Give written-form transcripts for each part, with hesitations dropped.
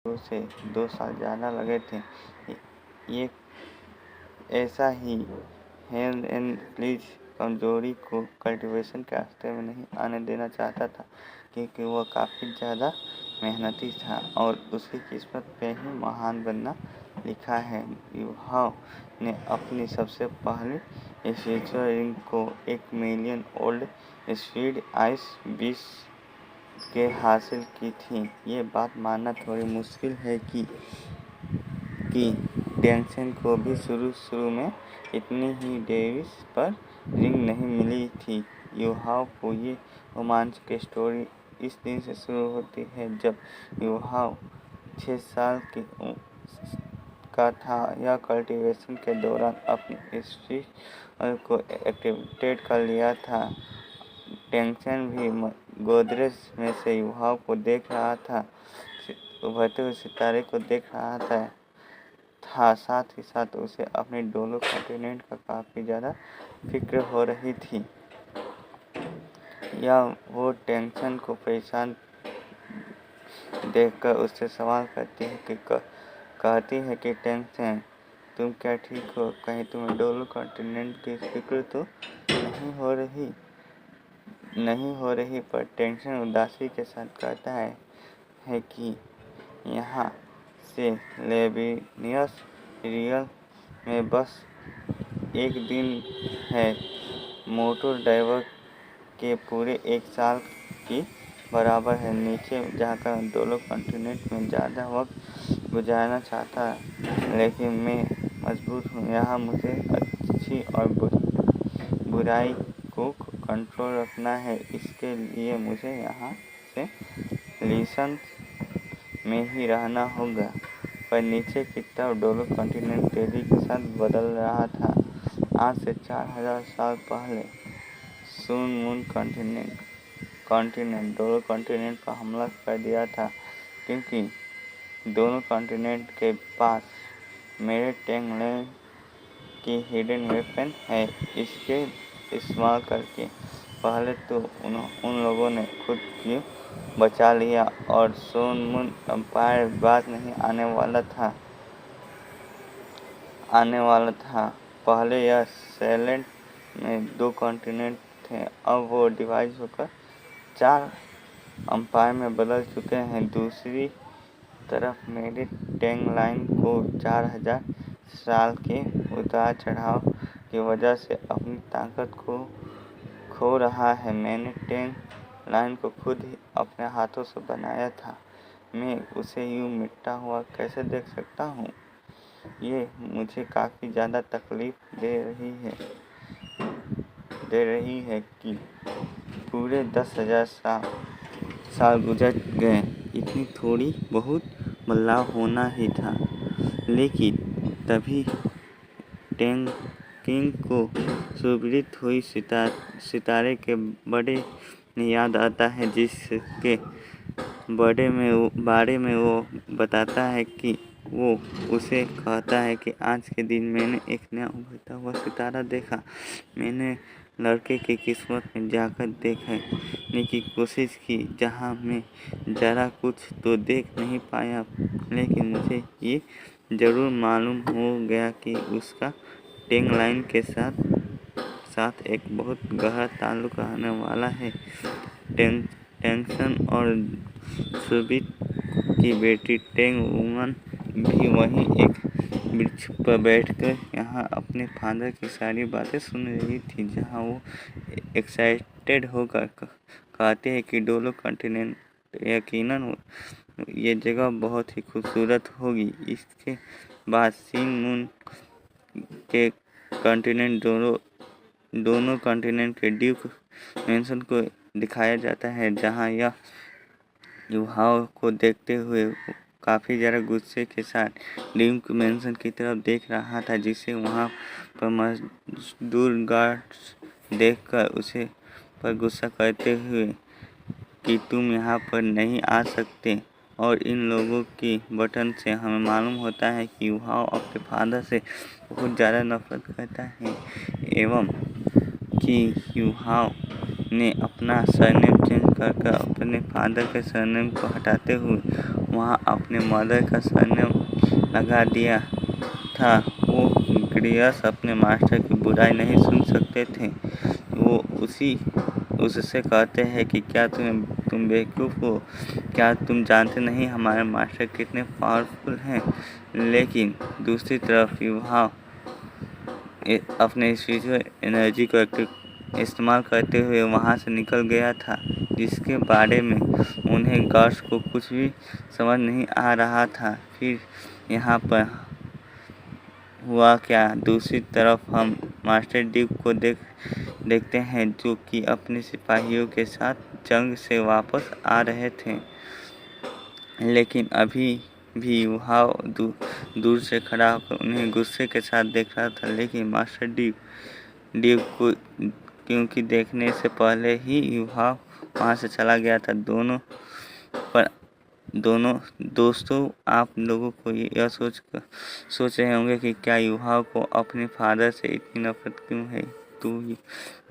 से 2 साल ज़्यादा लगे थे। ये ऐसा ही हेलन प्लीज कमजोरी को कल्टीवेशन के रास्ते में नहीं आने देना चाहता था, क्योंकि वह काफ़ी ज़्यादा मेहनती था और उसकी किस्मत पे ही महान बनना लिखा है। युवाव ने अपनी सबसे पहली स्पिरिचुअल रिंग को 1 मिलियन ओल्ड स्वीड आइस बीस के हासिल की थी। ये बात मानना थोड़ी मुश्किल है कि टेंशन को भी शुरू में इतनी ही डेविस पर रिंग नहीं मिली थी। युवाव को ये रोमांचक स्टोरी इस दिन से शुरू होती है जब युवाव 6 साल का था। यह कल्टीवेशन के दौरान अपने स्पिरिट को एक्टिवेट कर लिया था। टेंशन भी गोदरेज में से युवाव को देख रहा था, उभरते हुए सितारे को देख रहा था। साथ ही साथ उसे अपने डोलो कॉन्टिनेंट का काफ़ी ज़्यादा फिक्र हो रही थी। या वो टेंशन को परेशान देखकर उससे सवाल करती है कहती है कि टेंशन, तुम क्या ठीक हो? कहीं तुम्हें डोलो कॉन्टिनेंट की फिक्र तो नहीं हो रही? पर टेंशन उदासी के साथ कहता है कि यहाँ से लेविनियस रियल में बस 1 दिन है। मोटर ड्राइवर के पूरे 1 साल की बराबर है। नीचे जाकर डोलो कॉन्टिनेंट में ज़्यादा वक्त गुजारना चाहता, लेकिन मैं मजबूर हूँ। यहाँ मुझे अच्छी और बुराई को कंट्रोल रखना है। इसके लिए मुझे यहाँ से लिसन में ही रहना होगा। पर नीचे की तरफ डोलो कॉन्टिनेंट तेजी के साथ बदल रहा था। आज से 4000 साल पहले सून मून कॉन्टिनेंट डोलो कॉन्टिनेंट पर हमला कर दिया था, क्योंकि दोनों कॉन्टिनेंट के पास मेरे टेंगलैंड की हिडन वेपन है। इसके इस्तेमाल करके पहले तो उन लोगों ने खुद को बचा लिया और सून मून एम्पायर बात नहीं आने वाला था। पहले यह सैलेंट में 2 कॉन्टिनेंट थे, अब वो डिवाइड होकर 4 एम्पायर में बदल चुके हैं। दूसरी तरफ मेरे टैगलाइन को 4000 साल के उतार चढ़ाव की वजह से अपनी ताकत को खो रहा है। मैंने टैगलाइन को खुद ही अपने हाथों से बनाया था। मैं उसे यूं मिटता हुआ कैसे देख सकता हूँ? ये मुझे काफ़ी ज़्यादा तकलीफ दे रही है कि पूरे 10,000 साल गुजर गए। इतनी थोड़ी बहुत बदलाव होना ही था। लेकिन तभी टैंकिंग को सुरभित हुई सितारे के बड़े ने याद आता है, जिसके बारे में वो बताता है कि वो उसे कहता है कि आज के दिन मैंने एक नया उभरता हुआ सितारा देखा। मैंने लड़के की किस्मत में जाकर देखने की कोशिश की, जहाँ मैं ज़रा कुछ तो देख नहीं पाया, लेकिन मुझे ये ज़रूर मालूम हो गया कि उसका टैगलाइन के साथ एक बहुत गहरा ताल्लुक रहने वाला है। टेंशन और सुरभित की बेटी टैंग वुमन भी वहीं एक वृक्ष पर बैठकर यहाँ अपने फादर की सारी बातें सुन रही थी, जहाँ वो एक्साइटेड होकर कहते हैं कि डोलो कॉन्टिनेंट यकीनन ये जगह बहुत ही खूबसूरत होगी। इसके बाद सीन मून के कॉन्टिनेंट दोनों कॉन्टिनेंट के ड्यूक मैंसन को दिखाया जाता है, जहाँ यह युवाओं को देखते हुए काफ़ी ज़्यादा गुस्से के साथ ड्यूक मैंसन की तरफ देख रहा था, जिसे वहाँ पर मजदूर गार्ड्स देखकर उसे पर गुस्सा करते हुए कि तुम यहाँ पर नहीं आ सकते। और इन लोगों की बटन से हमें मालूम होता है कि युवाओं अपने फादर से बहुत ज़्यादा नफरत करता है, एवं कि युवाओं ने अपना सरनेम चेंज कर अपने फादर के सरनेम को हटाते हुए वहाँ अपने मदर का सरनेम लगा दिया था। वो ग्रियस अपने मास्टर की बुराई नहीं सुन सकते थे। वो उससे कहते हैं कि क्या तुम बेवकूफ़ हो? क्या तुम जानते नहीं हमारे मास्टर कितने पावरफुल हैं? लेकिन दूसरी तरफ युवा अपने स्पिरिचुअल एनर्जी को इस्तेमाल करते हुए वहाँ से निकल गया था, जिसके बारे में उन्हें गर्ल्स को कुछ भी समझ नहीं आ रहा था। फिर यहाँ पर हुआ क्या? दूसरी तरफ हम मास्टर ड्यूक को देखते हैं, जो कि अपने सिपाहियों के साथ जंग से वापस आ रहे थे। लेकिन अभी भी युवा दूर से खड़ा होकर उन्हें गुस्से के साथ देख रहा था। लेकिन मास्टर ड्यूक को क्योंकि देखने से पहले ही युवा वहाँ से चला गया था। दोनों दोस्तों, आप लोगों को यह सोच रहे होंगे कि क्या युवा को अपने फादर से इतनी नफरत क्यों है? तो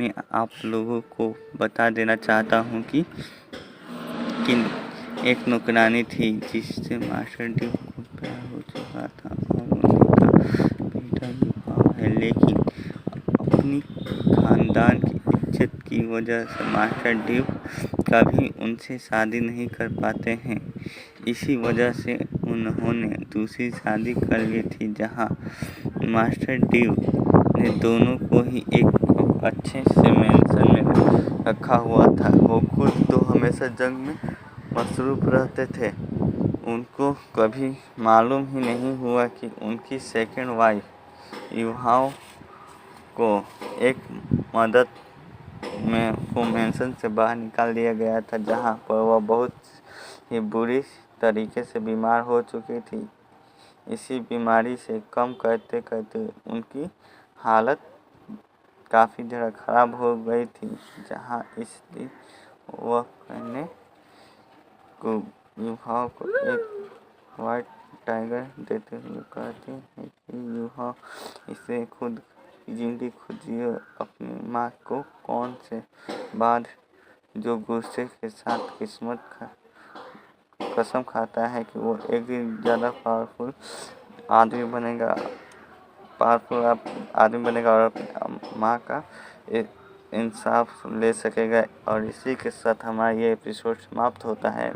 मैं आप लोगों को बता देना चाहता हूँ कि एक नौकरानी थी जिससे मास्टर ड्यूक को प्यार हो चुका था और उनका बेटा युवा है। लेकिन अपनी खानदान की इज्जत की वजह से मास्टर ड्यूक कभी उनसे शादी नहीं कर पाते हैं। इसी वजह से उन्होंने दूसरी शादी कर ली थी, जहां मास्टर ड्यूक ने दोनों को ही एक अच्छे से मेंशन में रखा हुआ था। वो खुद तो हमेशा जंग में मसरूफ रहते थे। उनको कभी मालूम ही नहीं हुआ कि उनकी सेकंड वाइफ युवाओं को एक मदद को मेंशन से बाहर निकाल दिया गया था, जहां पर वह बहुत ही बुरी तरीके से बीमार हो चुकी थी। इसी बीमारी से कम करते करते उनकी हालत काफ़ी ज़्यादा ख़राब हो गई थी, जहां इसलिए वह कहने को युवा को एक वाइट टाइगर देते हुए कहते हैं कि युवा इसे खुद जियो। अपनी माँ को कौन से बाद जो गुस्से के साथ कसम खाता है कि वो एक दिन ज़्यादा पावरफुल आदमी बनेगा और अपनी माँ का इंसाफ ले सकेगा। और इसी के साथ हमारा ये एपिसोड समाप्त होता है।